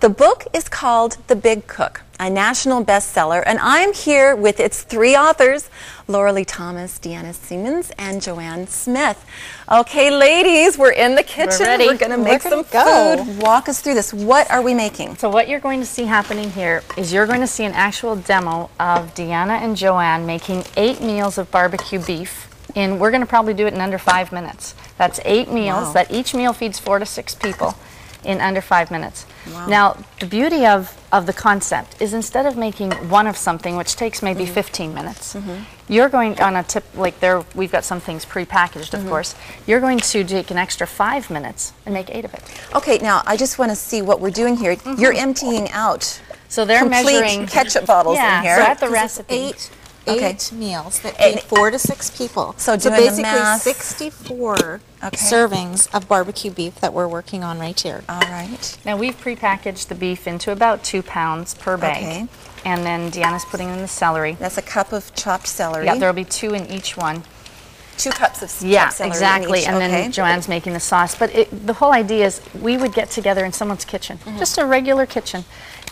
The book is called The Big Cook, a national bestseller, and I'm here with its 3 authors, Laura Lee Thomas, Deanna Siemens, and Joanne Smith. Okay, ladies, we're in the kitchen. We're ready. We're going to make some food. Walk us through this. What are we making? So what you're going to see happening here is you're going to see an actual demo of Deanna and Joanne making 8 meals of barbecue beef. We're going to probably do it in under 5 minutes. That's 8 meals. Wow. That each meal feeds 4 to 6 people in under 5 minutes. Wow. Now, the beauty of the concept is instead of making one of something, which takes maybe 15 minutes, you're going on a tip, like there, we've got some things pre-packaged, of course, you're going to take an extra 5 minutes and make 8 of it. Okay, now I just want to see what we're doing here. You're emptying out so they're complete measuring ketchup bottles in here. So at the recipe. Eight meals that feed 4 to 6 people. So doing basically the math, 64 servings of barbecue beef that we're working on right here. All right. Now we've prepackaged the beef into about 2 pounds per bag. Okay. And then Deanna's putting in the celery. That's a cup of chopped celery. Yeah, there'll be 2 in each one. 2 cups of chopped celery. Yeah, exactly. In each. And then Joanne's making the sauce. But the whole idea is we would get together in someone's kitchen, just a regular kitchen,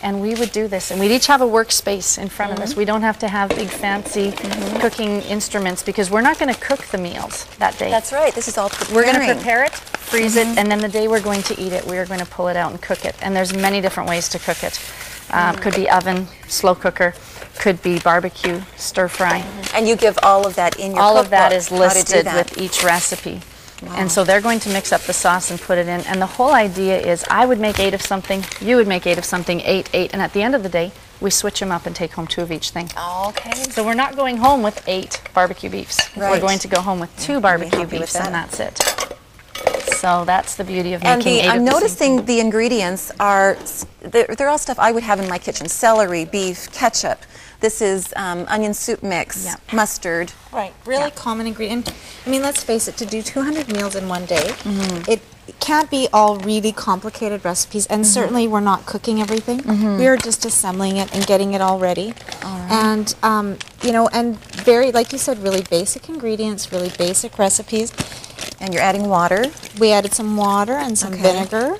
and we would do this. And we'd each have a workspace in front of us. We don't have to have big fancy cooking instruments because we're not going to cook the meals that day. That's right. This is all We're going to prepare it, freeze it, and then the day we're going to eat it, we're going to pull it out and cook it. And there's many different ways to cook it. Could be oven, slow cooker, could be barbecue, stir fry. And you give all of that in your All cookbook, of that is how to do listed that. with each recipe. And so they're going to mix up the sauce and put it in. And the whole idea is I would make 8 of something, you would make 8 of something, 8, 8. And at the end of the day, we switch them up and take home 2 of each thing. Okay. So we're not going home with 8 barbecue beefs. Right. We're going to go home with 2 barbecue beefs, and that's it. So that's the beauty of making 8 of I'm the noticing the ingredients are, they're all stuff I would have in my kitchen. Celery, beef, ketchup. This is onion soup mix, mustard. Right, really common ingredient. I mean, let's face it, to do 200 meals in one day, it can't be all really complicated recipes, and certainly we're not cooking everything. We are just assembling it and getting it all ready. And, you know, and very, like you said, really basic ingredients, really basic recipes. And you're adding water. We added some water and some vinegar.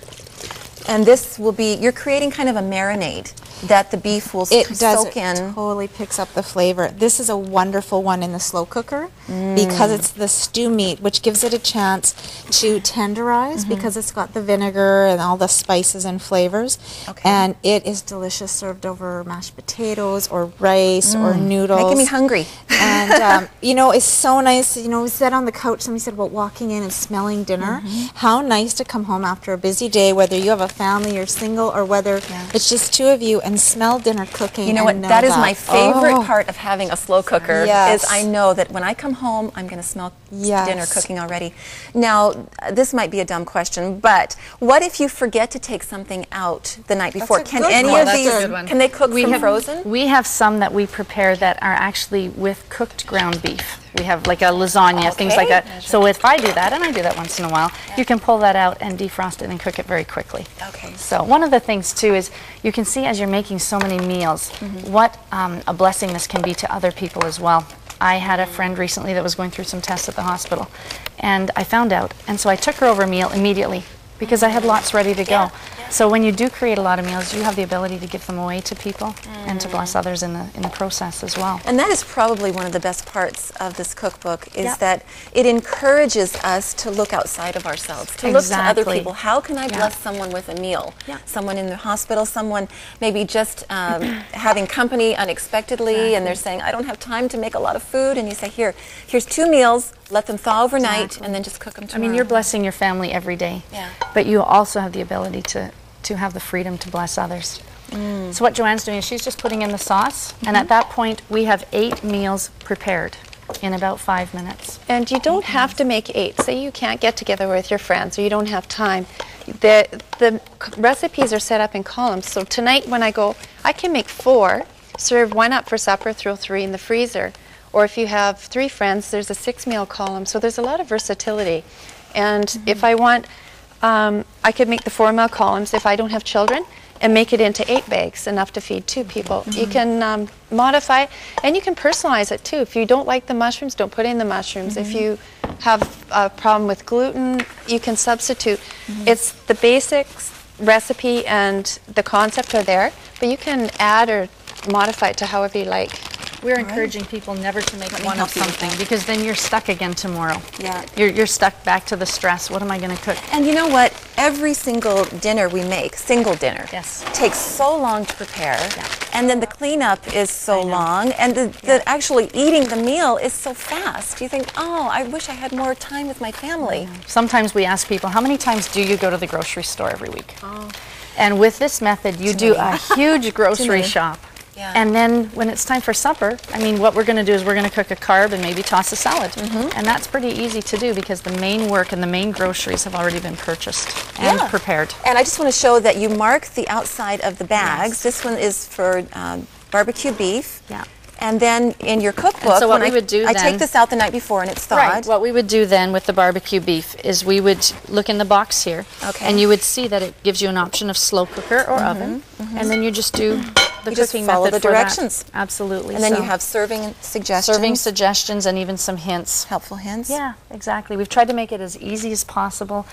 And this will be, you're creating kind of a marinade that the beef will soak in. It totally picks up the flavor. This is a wonderful one in the slow cooker because it's the stew meat, which gives it a chance to tenderize because it's got the vinegar and all the spices and flavors. And it is delicious served over mashed potatoes or rice or noodles. Making me hungry. And, you know, it's so nice. You know, we sat on the couch, somebody said about walking in and smelling dinner. How nice to come home after a busy day, whether you have a family or single or whether it's just 2 of you, and smell dinner cooking. You know what, that is my favorite part of having a slow cooker, is I know that when I come home, I'm going to smell dinner cooking already. Now, this might be a dumb question, but what if you forget to take something out the night before? Can any of these, can they cook from frozen? We have some that we prepare that are actually with cooked ground beef. We have like a lasagna, things like that. So if I do that, and I do that once in a while, you can pull that out and defrost it and cook it very quickly. So one of the things too is you can see as you're making so many meals what a blessing this can be to other people as well. I had a friend recently that was going through some tests at the hospital, and I found out, and so I took her over a meal immediately because I had lots ready to go. So when you do create a lot of meals, you have the ability to give them away to people and to bless others in the process as well. And that is probably one of the best parts of this cookbook is that it encourages us to look outside of ourselves, to look to other people. How can I bless someone with a meal? Someone in the hospital, someone maybe just having company unexpectedly, and they're saying, I don't have time to make a lot of food, and you say, here's 2 meals, let them thaw overnight, and then just cook them tomorrow. I mean, you're blessing your family every day, but you also have the ability to have the freedom to bless others. So what Joanne's doing is she's just putting in the sauce, and at that point we have 8 meals prepared in about 5 minutes. And you don't have to make 8. Say you can't get together with your friends or you don't have time. The recipes are set up in columns. So tonight when I go, I can make 4, serve 1 up for supper, throw 3 in the freezer. Or if you have 3 friends, there's a 6-meal column. So there's a lot of versatility. And if I want, I could make the 4-meal columns if I don't have children and make it into 8 bags, enough to feed 2 people. You can modify, and you can personalize it too. If you don't like the mushrooms, don't put in the mushrooms. If you have a problem with gluten, you can substitute. It's the basics recipe and the concept are there, but you can add or modify it to however you like. We're encouraging people never to make one of something, because then you're stuck again tomorrow. Yeah. You're stuck back to the stress. What am I going to cook? And you know what? Every single dinner we make, single dinner, takes so long to prepare. Yeah. And then the cleanup is so long. And the actually eating the meal is so fast. You think, oh, I wish I had more time with my family. Sometimes we ask people, how many times do you go to the grocery store every week? Oh. And with this method, you do a huge grocery shop. Yeah. And then when it's time for supper, I mean, what we're going to do is we're going to cook a carb and maybe toss a salad. And that's pretty easy to do because the main work and the main groceries have already been purchased and prepared. And I just want to show that you mark the outside of the bags. This one is for barbecue beef. Yeah. And then in your cookbook, so what we would do I take this out the night before and it's thawed. Right. What we would do then with the barbecue beef is we would look in the box here, and you would see that it gives you an option of slow cooker or oven, and then you just do the cooking follow method the directions. That. Absolutely. And then you have serving suggestions. Serving suggestions and even some hints. Helpful hints. Yeah, exactly. We've tried to make it as easy as possible.